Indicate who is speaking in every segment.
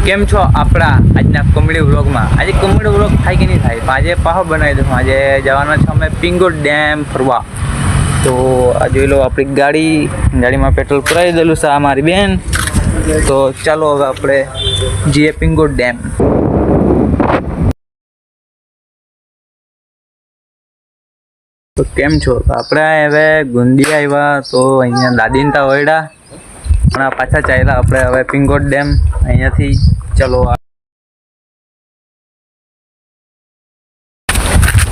Speaker 1: કેમ છો આપણા આજના કોમેડી વ્લોગમાં? આજે કોમેડી વ્લોગ થાય કે નહીં થાય, પણ આજે પાહો બનાવી દઉં. આજે જવાના છે અમે પિંગોટ ડેમ ફરવા. તો આ જોઈ લો આપણી ગાડીમાં પેટ્રોલ પુરાવી દેલું છે અમારી બેન. તો ચાલો હવે આપણે જઈએ પિંગોટ ડેમ. તો કેમ છો? આપણે હવે ગુંદી આવ્યા, તો અહીંયા દાદીને તા વયડા પણ પાછા ચાલ્યા આપણે હવે પિંગોટ ડેમ અહીંયાથી. ચલો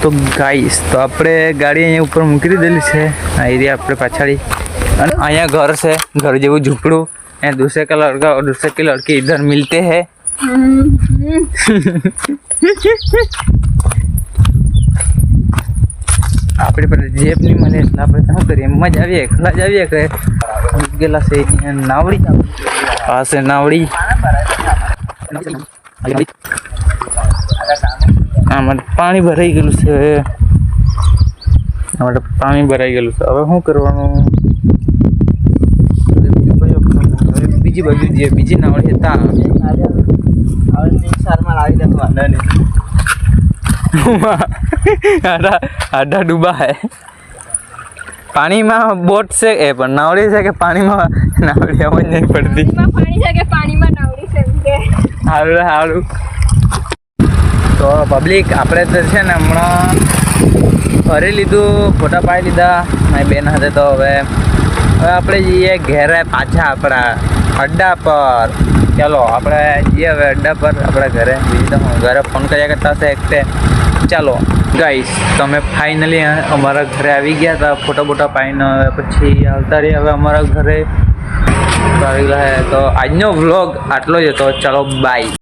Speaker 1: તો ગાઈસ, તો આપણે ગાડી અહીંયા ઉપર મૂકી દીધેલી છે. આ એરિયા આપણે પાછળ, અને અહીંયા ઘર છે, ઘર જેવું ઝૂંપડું. यहाँ दूसरे का लड़का और दूसरे की लड़की इधर मिलते हैं. આપણે પેલા જેબ નહીં મળે એટલે આપણે શું કરીએ, મજા આવીએ, ખલા જ આવીએ કે ગયેલા છે નાવડી. આ છે નાવડી. આમાં પાણી ભરાઈ ગયેલું છે. આમાં પાણી ભરાઈ ગયેલું છે. હવે શું કરવાનું? બીજી બાજુ જે બીજી નાવડી હતા આડા ડૂબા હે પાણીમાં. બોટ છે એ પણ નાવડી છે કે પાણીમાં નાવડી આવવા જ નહીં પડતી. સારું સારું. તો પબ્લિક, આપણે તો છે ને હમણાં ફરી લીધું, ફોટા પાડી લીધા મારી બેન સાથે. તો હવે આપણે જઈએ ઘેરે પાછા આપણા અડ્ડા પર. ચાલો આપણે જઈએ હવે અડ્ડા પર આપણા ઘરે. બીજું તો હું ઘરે ફોન કર્યા કરતા હશે એકતે. ચાલો ગાઈસ, તમે ફાઇનલી અમારા ઘરે આવી ગયા હતા. ફોટા બોટા પાડીને હવે પછી આવતા રહી હવે અમારા ઘરે. તો આજનો વ્લોગ આટલો જ હતો. ચાલો બાય.